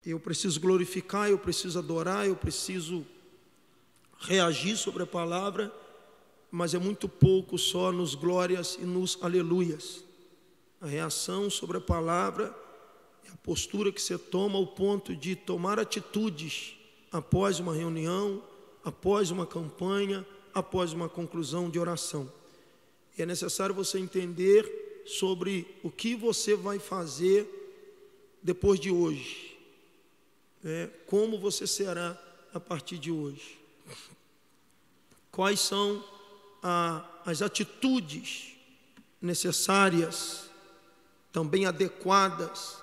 Eu preciso glorificar, eu preciso adorar, eu preciso reagir sobre a palavra, mas é muito pouco só nos glórias e nos aleluias. A reação sobre a palavra é a postura que você toma ao ponto de tomar atitudes após uma reunião, após uma campanha, após uma conclusão de oração. E é necessário você entender sobre o que você vai fazer depois de hoje, como você será a partir de hoje. Quais são as atitudes necessárias, também adequadas,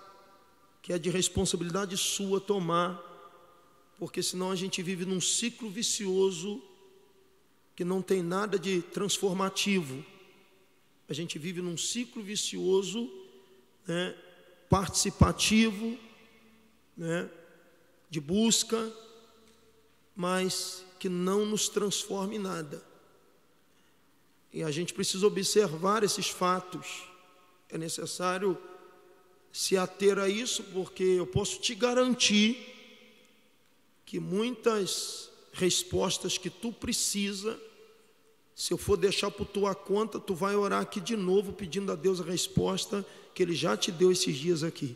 que é de responsabilidade sua tomar, porque senão a gente vive num ciclo vicioso que não tem nada de transformativo. A gente vive num ciclo vicioso, participativo, de busca, mas que não nos transforma em nada. E a gente precisa observar esses fatos. É necessário se ater a isso, porque eu posso te garantir que muitas respostas que tu precisa, se eu for deixar por tua conta, tu vai orar aqui de novo pedindo a Deus a resposta que Ele já te deu esses dias aqui.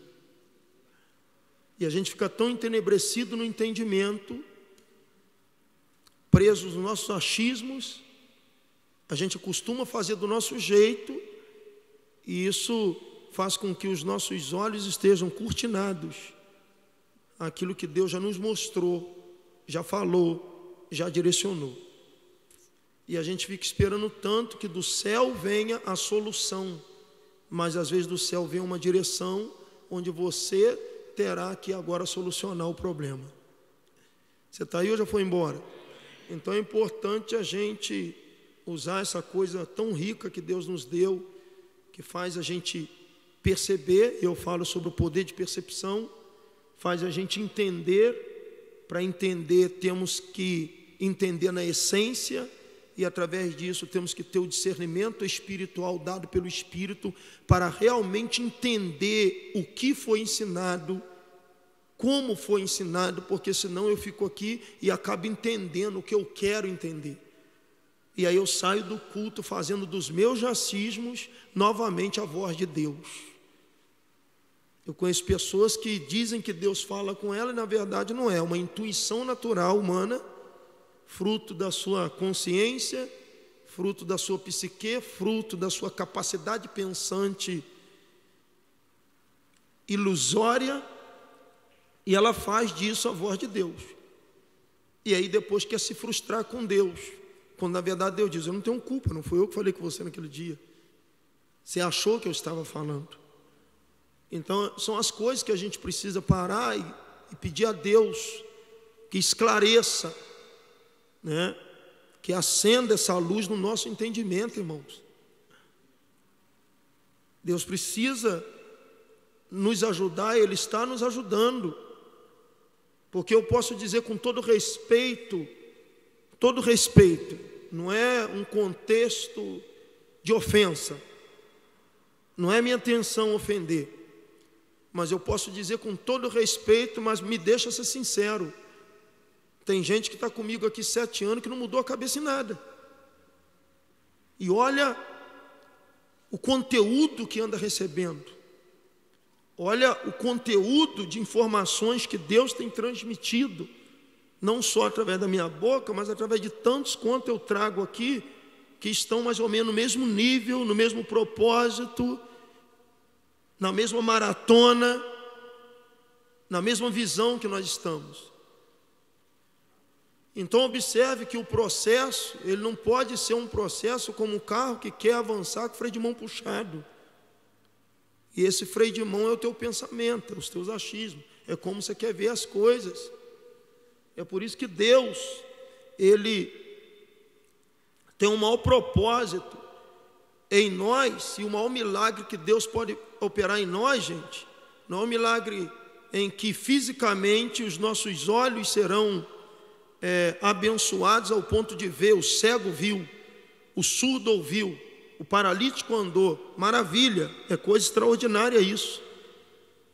E a gente fica tão entenebrecido no entendimento, presos nos nossos achismos, a gente costuma fazer do nosso jeito, e isso faz com que os nossos olhos estejam cortinados àquilo que Deus já nos mostrou, já falou, já direcionou. E a gente fica esperando tanto que do céu venha a solução, mas às vezes do céu vem uma direção onde você terá que agora solucionar o problema. Você está aí ou já foi embora? Então é importante a gente usar essa coisa tão rica que Deus nos deu, que faz a gente perceber. Eu falo sobre o poder de percepção, faz a gente entender. Para entender temos que entender na essência, e através disso temos que ter o discernimento espiritual dado pelo Espírito para realmente entender o que foi ensinado, como foi ensinado, porque senão eu fico aqui e acabo entendendo o que eu quero entender. E aí eu saio do culto fazendo dos meus racismos novamente a voz de Deus. Eu conheço pessoas que dizem que Deus fala com ela e na verdade não é, uma intuição natural humana, fruto da sua consciência, fruto da sua psique, fruto da sua capacidade pensante ilusória, e ela faz disso a voz de Deus. E aí depois quer se frustrar com Deus, quando na verdade Deus diz: eu não tenho culpa, não fui eu que falei com você naquele dia, você achou que eu estava falando. Então são as coisas que a gente precisa parar e pedir a Deus que esclareça, que acenda essa luz no nosso entendimento, irmãos. Deus precisa nos ajudar, Ele está nos ajudando, porque eu posso dizer com todo respeito, não é um contexto de ofensa, não é minha intenção ofender, mas eu posso dizer com todo respeito, mas me deixa ser sincero. Tem gente que está comigo aqui 7 anos que não mudou a cabeça em nada. E olha o conteúdo que anda recebendo. Olha o conteúdo de informações que Deus tem transmitido, não só através da minha boca, mas através de tantos quanto eu trago aqui, que estão mais ou menos no mesmo nível, no mesmo propósito, na mesma maratona, na mesma visão que nós estamos. Então observe que o processo, ele não pode ser um processo como um carro que quer avançar com o freio de mão puxado. E esse freio de mão é o teu pensamento, é os teus achismos, é como você quer ver as coisas. É por isso que Deus, Ele tem um maior propósito em nós, e o maior milagre que Deus pode operar em nós, gente, não é um milagre em que fisicamente os nossos olhos serão abençoados ao ponto de ver. O cego viu, o surdo ouviu, o paralítico andou, maravilha, é coisa extraordinária isso.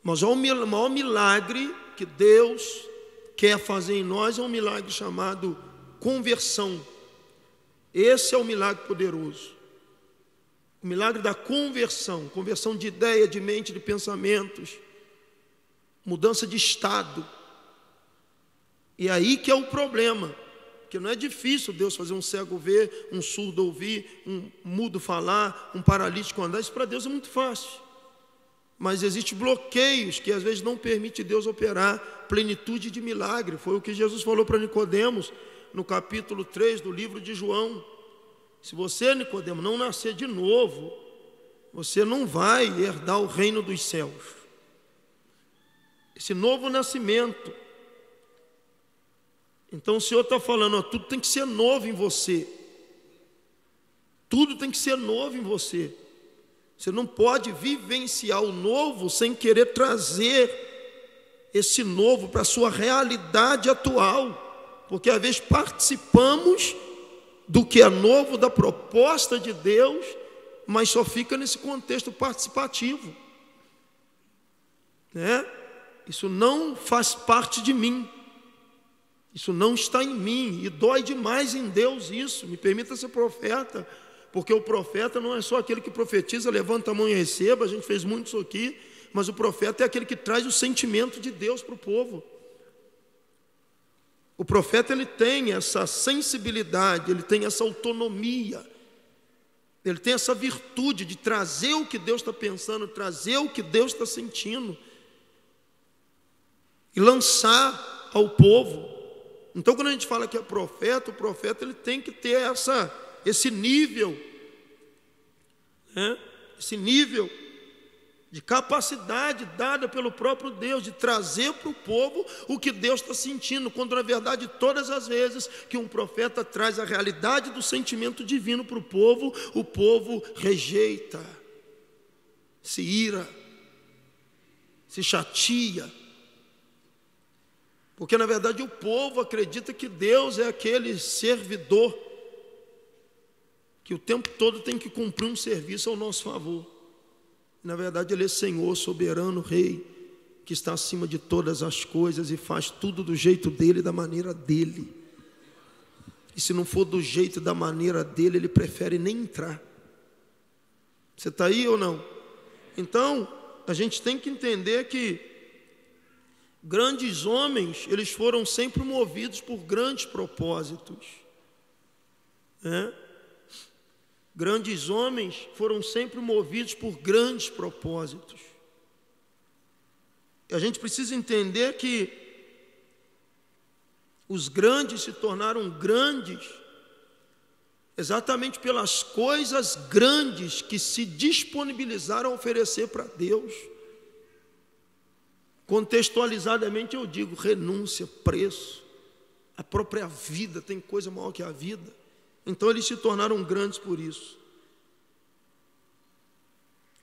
Mas o maior milagre que Deus quer fazer em nós é um milagre chamado conversão. Esse é o milagre poderoso. O milagre da conversão, conversão de ideia, de mente, de pensamentos, mudança de estado. E aí que é o problema, porque não é difícil Deus fazer um cego ver, um surdo ouvir, um mudo falar, um paralítico andar. Isso para Deus é muito fácil. Mas existem bloqueios que às vezes não permitem Deus operar plenitude de milagre. Foi o que Jesus falou para Nicodemos no capítulo 3 do livro de João. Se você, Nicodemo, não nascer de novo, você não vai herdar o reino dos céus. Esse novo nascimento. Então o Senhor está falando, tudo tem que ser novo em você. Tudo tem que ser novo em você. Você não pode vivenciar o novo sem querer trazer esse novo para a sua realidade atual. Porque às vezes participamos do que é novo, da proposta de Deus, mas só fica nesse contexto participativo, né? Isso não faz parte de mim, isso não está em mim, e dói demais em Deus isso. Me permita ser profeta, porque o profeta não é só aquele que profetiza, levanta a mão e receba, a gente fez muito isso aqui, mas o profeta é aquele que traz o sentimento de Deus para o povo. O profeta, ele tem essa sensibilidade, ele tem essa autonomia, ele tem essa virtude de trazer o que Deus está pensando, trazer o que Deus está sentindo e lançar ao povo. Então, quando a gente fala que é profeta, o profeta ele tem que ter esse nível, né? Esse nível de capacidade dada pelo próprio Deus, de trazer para o povo o que Deus está sentindo, quando na verdade todas as vezes que um profeta traz a realidade do sentimento divino para o povo rejeita, se ira, se chateia, porque na verdade o povo acredita que Deus é aquele servidor que o tempo todo tem que cumprir um serviço ao nosso favor. Na verdade, Ele é Senhor, soberano, Rei, que está acima de todas as coisas e faz tudo do jeito dEle, da maneira dEle. E se não for do jeito e da maneira dEle, Ele prefere nem entrar. Você está aí ou não? Então, a gente tem que entender que grandes homens, eles foram sempre movidos por grandes propósitos, né? Grandes homens foram sempre movidos por grandes propósitos. E a gente precisa entender que os grandes se tornaram grandes exatamente pelas coisas grandes que se disponibilizaram a oferecer para Deus. Contextualizadamente eu digo renúncia, preço, a própria vida, tem coisa maior que a vida. Então eles se tornaram grandes por isso.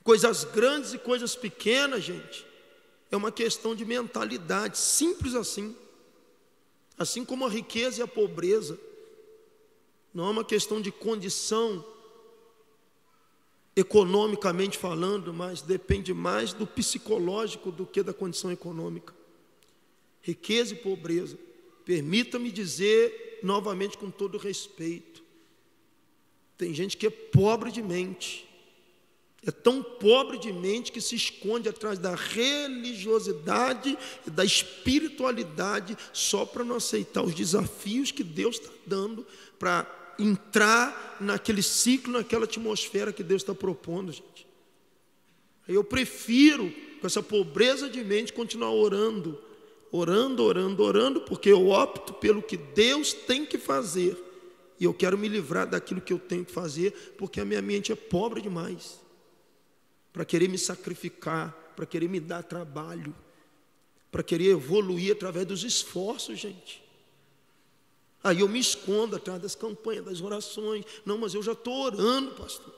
Coisas grandes e coisas pequenas, gente, é uma questão de mentalidade, simples assim. Assim como a riqueza e a pobreza, não é uma questão de condição economicamente falando, mas depende mais do psicológico do que da condição econômica. Riqueza e pobreza, permita-me dizer novamente com todo respeito, tem gente que é pobre de mente, é tão pobre de mente que se esconde atrás da religiosidade e da espiritualidade só para não aceitar os desafios que Deus está dando para entrar naquele ciclo, naquela atmosfera que Deus está propondo, gente. Aí eu prefiro, com essa pobreza de mente, continuar orando, porque eu opto pelo que Deus tem que fazer. E eu quero me livrar daquilo que eu tenho que fazer, porque a minha mente é pobre demais para querer me sacrificar, para querer me dar trabalho, para querer evoluir através dos esforços, gente. Aí eu me escondo atrás das campanhas, das orações. Não, mas eu já estou orando, pastor.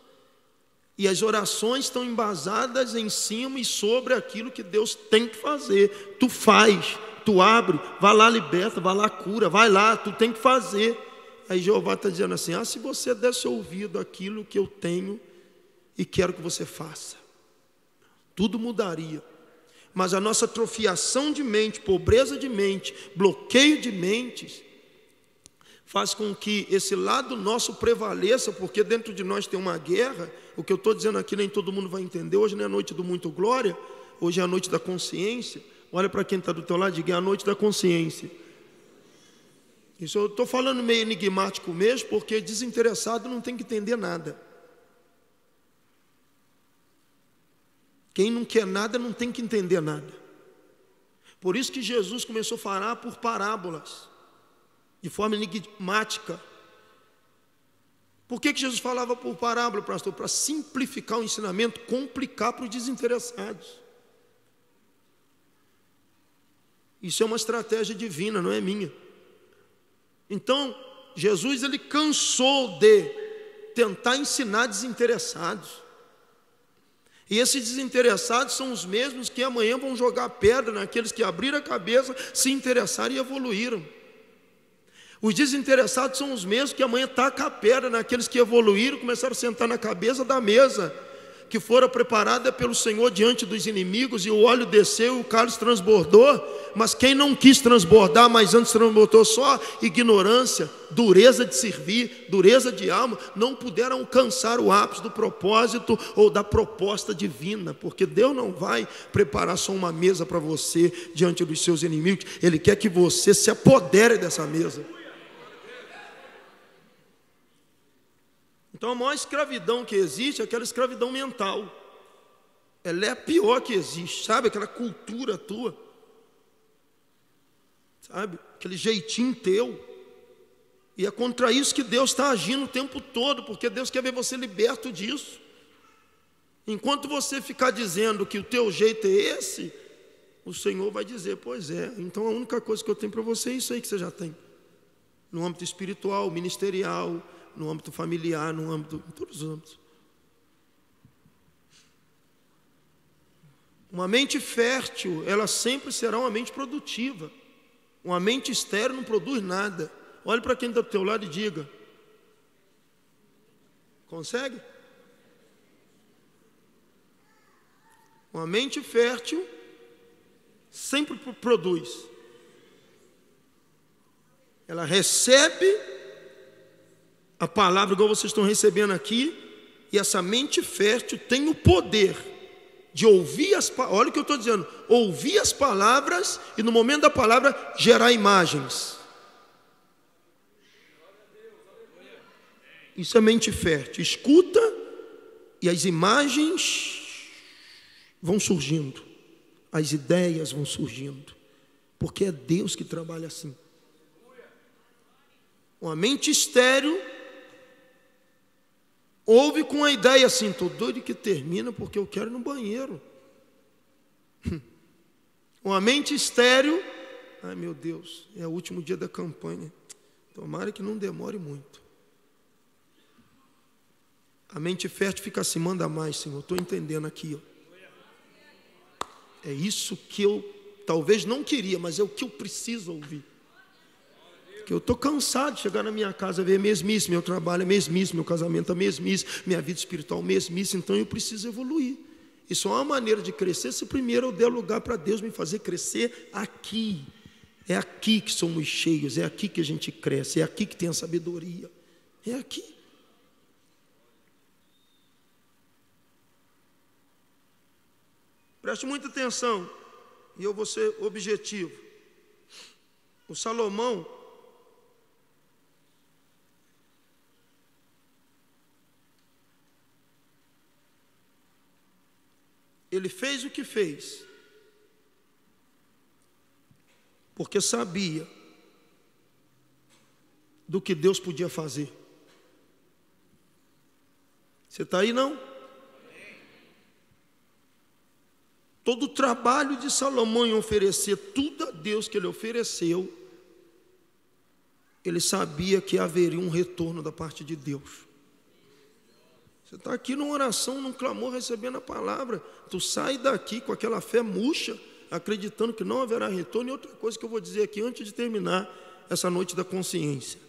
E as orações estão embasadas em cima e sobre aquilo que Deus tem que fazer. Tu faz, tu abre, vai lá liberta, vai lá cura, vai lá, tu tem que fazer. Aí Jeová está dizendo assim, se você desse ouvido àquilo que eu tenho e quero que você faça, tudo mudaria. Mas a nossa atrofiação de mente, pobreza de mente, bloqueio de mentes, faz com que esse lado nosso prevaleça, porque dentro de nós tem uma guerra. O que eu estou dizendo aqui nem todo mundo vai entender. Hoje não é a noite do muito glória, hoje é a noite da consciência. Olha para quem está do teu lado e diga: é a noite da consciência. Isso eu estou falando meio enigmático mesmo, porque desinteressado não tem que entender nada. Quem não quer nada não tem que entender nada. Por isso que Jesus começou a falar por parábolas, de forma enigmática. Por que Jesus falava por parábola, pastor? Para simplificar o ensinamento, complicar para os desinteressados. Isso é uma estratégia divina, não é minha. Então, Jesus ele cansou de tentar ensinar desinteressados. E esses desinteressados são os mesmos que amanhã vão jogar pedra naqueles que abriram a cabeça, se interessaram e evoluíram. Os desinteressados são os mesmos que amanhã tacam a pedra naqueles que evoluíram, começaram a sentar na cabeça da mesa, que fora preparada pelo Senhor diante dos inimigos, e o óleo desceu e o cálice transbordou. Mas quem não quis transbordar, mas antes transbordou só ignorância, dureza de servir, dureza de alma, não puderam alcançar o ápice do propósito ou da proposta divina, porque Deus não vai preparar só uma mesa para você diante dos seus inimigos. Ele quer que você se apodere dessa mesa. Então a maior escravidão que existe é aquela escravidão mental. Ela é a pior que existe, sabe? Aquela cultura tua, sabe? Aquele jeitinho teu. E é contra isso que Deus está agindo o tempo todo, porque Deus quer ver você liberto disso. Enquanto você ficar dizendo que o teu jeito é esse, o Senhor vai dizer: pois é, então a única coisa que eu tenho para você é isso aí que você já tem. No âmbito espiritual, ministerial, no âmbito familiar, no âmbito, em todos os âmbitos. Uma mente fértil, ela sempre será uma mente produtiva. Uma mente estéril não produz nada. Olhe para quem está do teu lado e diga: consegue? Uma mente fértil sempre produz. Ela recebe a palavra igual vocês estão recebendo aqui, e essa mente fértil tem o poder de ouvir as palavras. Olha o que eu estou dizendo: ouvir as palavras e no momento da palavra gerar imagens. Isso é mente fértil. Escuta e as imagens vão surgindo, as ideias vão surgindo, porque é Deus que trabalha assim. Uma mente estéril ouve com a ideia assim: estou doido que termina porque eu quero ir no banheiro. Uma mente estéril: ai meu Deus, é o último dia da campanha, tomara que não demore muito. A mente fértil fica assim: manda mais, Senhor, estou entendendo aqui, ó. É isso que eu talvez não queria, mas é o que eu preciso ouvir. Porque eu estou cansado de chegar na minha casa e ver mesmice, meu trabalho é mesmice, meu casamento é mesmice, minha vida espiritual é mesmice, então eu preciso evoluir. E só há uma maneira de crescer se primeiro eu der lugar para Deus me fazer crescer aqui. É aqui que somos cheios, é aqui que a gente cresce, é aqui que tem a sabedoria, é aqui. Preste muita atenção, e eu vou ser objetivo. O Salomão, ele fez o que fez, porque sabia do que Deus podia fazer. Você está aí, não? Todo o trabalho de Salomão em oferecer tudo a Deus que ele ofereceu, ele sabia que haveria um retorno da parte de Deus. Você está aqui numa oração, num clamor, recebendo a palavra. Tu sai daqui com aquela fé murcha, acreditando que não haverá retorno. E outra coisa que eu vou dizer aqui antes de terminar essa noite da consciência: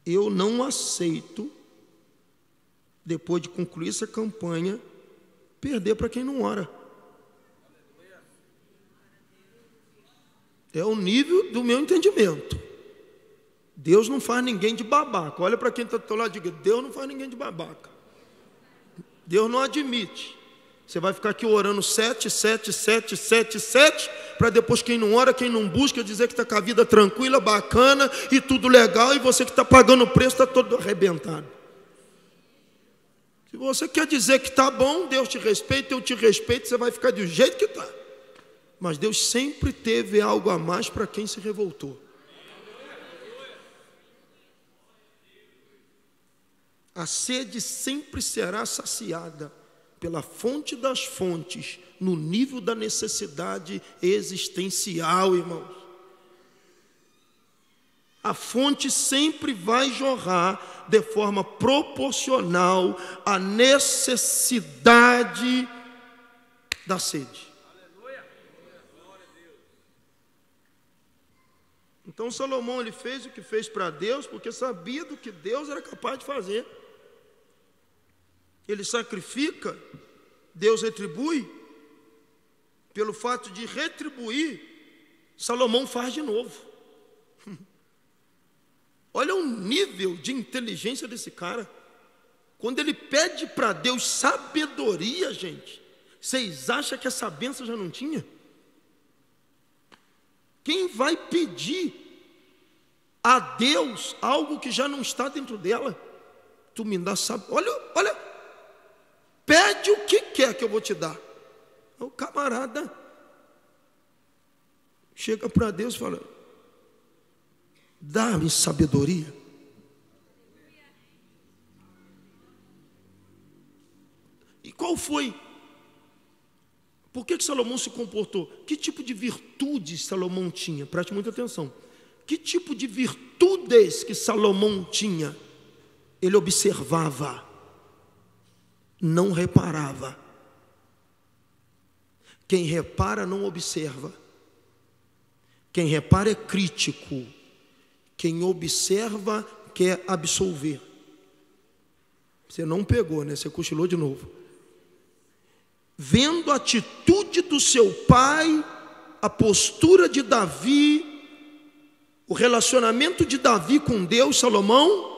eu não aceito, depois de concluir essa campanha, perder para quem não ora. É o nível do meu entendimento. Deus não faz ninguém de babaca. Olha para quem está do teu lado e diga: Deus não faz ninguém de babaca. Deus não admite. Você vai ficar aqui orando 7, 7, 7, 7, 7, para depois quem não ora, quem não busca, dizer que está com a vida tranquila, bacana e tudo legal, e você que está pagando o preço está todo arrebentado. Se você quer dizer que está bom, Deus te respeita, eu te respeito, você vai ficar do jeito que está. Mas Deus sempre teve algo a mais para quem se revoltou. A sede sempre será saciada pela fonte das fontes, no nível da necessidade existencial, irmãos. A fonte sempre vai jorrar de forma proporcional à necessidade da sede. Então Salomão, ele fez o que fez para Deus, porque sabia do que Deus era capaz de fazer. Ele sacrifica, Deus retribui. Pelo fato de retribuir, Salomão faz de novo. Olha o nível de inteligência desse cara. Quando ele pede para Deus sabedoria, gente, vocês acham que essa bênção já não tinha? Quem vai pedir a Deus algo que já não está dentro dela? Tu me dá sabedoria. Olha. Pede o que quer que eu vou te dar. O camarada chega para Deus e fala: dá-me sabedoria. E qual foi? Por que Salomão se comportou? Que tipo de virtudes Salomão tinha? Preste muita atenção. Que tipo de virtudes que Salomão tinha? Ele observava, não reparava. Quem repara não observa. Quem repara é crítico. Quem observa quer absolver. Você não pegou, né? Você cochilou de novo. Vendo a atitude do seu pai, a postura de Davi, o relacionamento de Davi com Deus, Salomão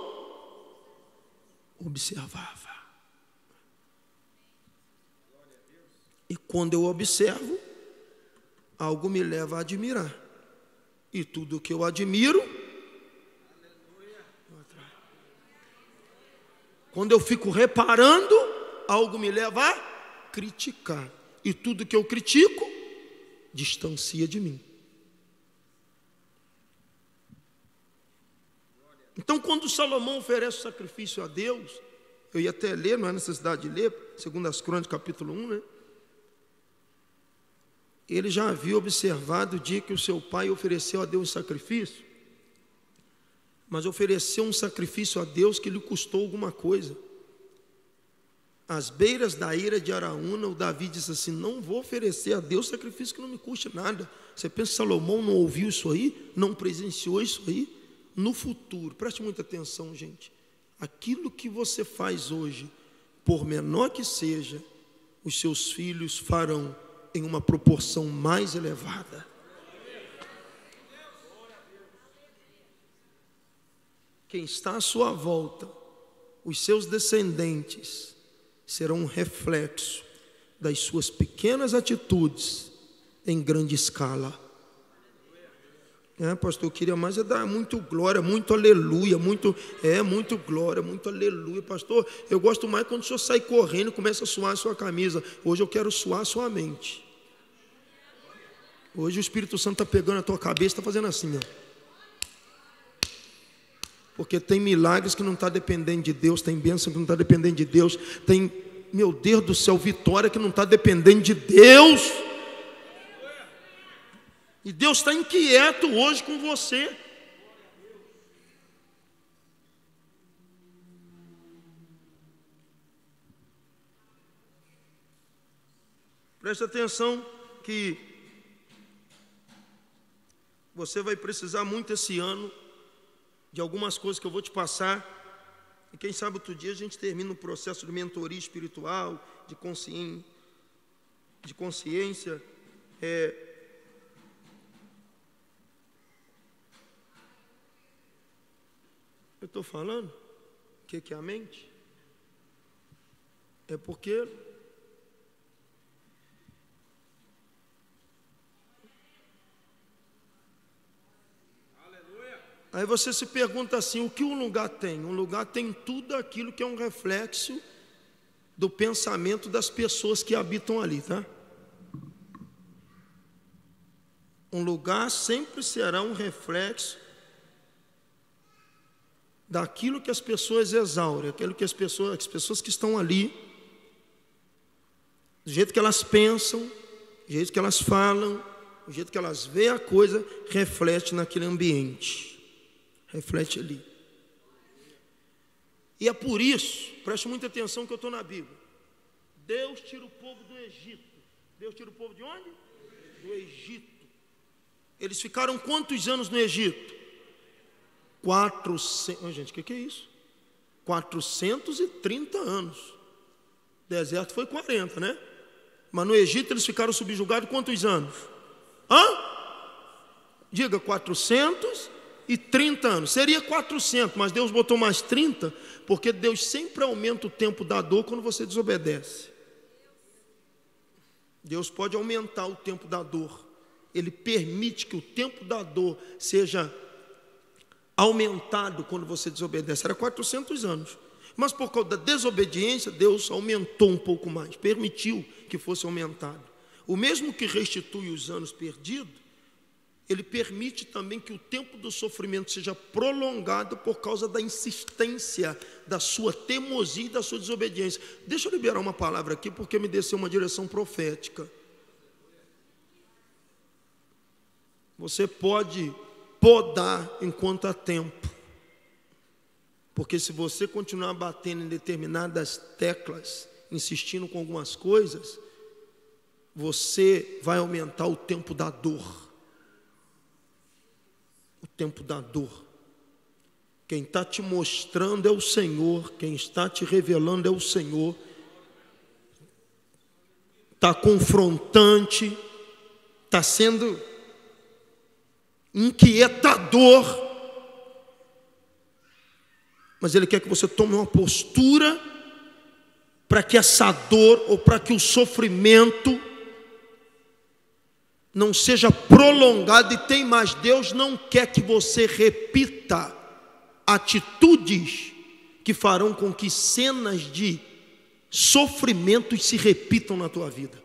observava. E quando eu observo, algo me leva a admirar. E tudo que eu admiro, quando eu fico reparando, algo me leva a criticar. E tudo que eu critico, distancia de mim. Então, quando Salomão oferece o sacrifício a Deus, eu ia até ler, não há necessidade de ler, segundo as Crônicas, capítulo 1, né? Ele já havia observado o dia que o seu pai ofereceu a Deus um sacrifício, mas ofereceu um sacrifício a Deus que lhe custou alguma coisa. Às beiras da ira de Araúna, o Davi disse assim: não vou oferecer a Deus sacrifício que não me custe nada. Você pensa que Salomão não ouviu isso aí? Não presenciou isso aí? No futuro, preste muita atenção, gente. Aquilo que você faz hoje, por menor que seja, os seus filhos farão em uma proporção mais elevada. Quem está à sua volta, os seus descendentes, serão um reflexo das suas pequenas atitudes em grande escala. Pastor, eu queria mais dar muito glória, muito aleluia, muito glória, muito aleluia. Pastor, eu gosto mais quando o senhor sai correndo e começa a suar a sua camisa. Hoje eu quero suar a sua mente. Hoje o Espírito Santo está pegando a tua cabeça, está fazendo assim, ó. Porque tem milagres que não está dependendo de Deus, tem bênção que não está dependendo de Deus, tem, meu Deus do céu, vitória que não está dependendo de Deus. E Deus está inquieto hoje com você. Preste atenção que você vai precisar muito esse ano de algumas coisas que eu vou te passar. E quem sabe outro dia a gente termina um processo de mentoria espiritual, de consciência. eu estou falando? O que é a mente? É porque aí você se pergunta assim, o que um lugar tem? Um lugar tem tudo aquilo que é um reflexo do pensamento das pessoas que habitam ali, tá? Um lugar sempre será um reflexo daquilo que as pessoas exaurem, aquilo que as pessoas que estão ali, do jeito que elas pensam, do jeito que elas falam, do jeito que elas veem a coisa, reflete naquele ambiente. Reflete ali. E é por isso, preste muita atenção que eu estou na Bíblia. Deus tira o povo do Egito. Deus tira o povo de onde? Do Egito. Eles ficaram quantos anos no Egito? 400. Gente, o que é isso? 430 anos. O deserto foi 40, né? Mas no Egito eles ficaram subjugados quantos anos? Diga, 430 anos. Seria 400, mas Deus botou mais 30, porque Deus sempre aumenta o tempo da dor quando você desobedece. Deus pode aumentar o tempo da dor. Ele permite que o tempo da dor seja aumentado quando você desobedece. Era 400 anos. Mas por causa da desobediência, Deus aumentou um pouco mais, permitiu que fosse aumentado. O mesmo que restitui os anos perdidos, Ele permite também que o tempo do sofrimento seja prolongado por causa da insistência, da sua teimosia e da sua desobediência. Deixa eu liberar uma palavra aqui, porque me desceu uma direção profética. Você pode podar enquanto há tempo, porque se você continuar batendo em determinadas teclas, insistindo com algumas coisas, você vai aumentar o tempo da dor. O tempo da dor. Quem está te mostrando é o Senhor, quem está te revelando é o Senhor. Está confrontante, está sendo inquietador, mas Ele quer que você tome uma postura para que essa dor ou para que o sofrimento não seja prolongado. E tem mais, Deus não quer que você repita atitudes que farão com que cenas de sofrimentos se repitam na tua vida.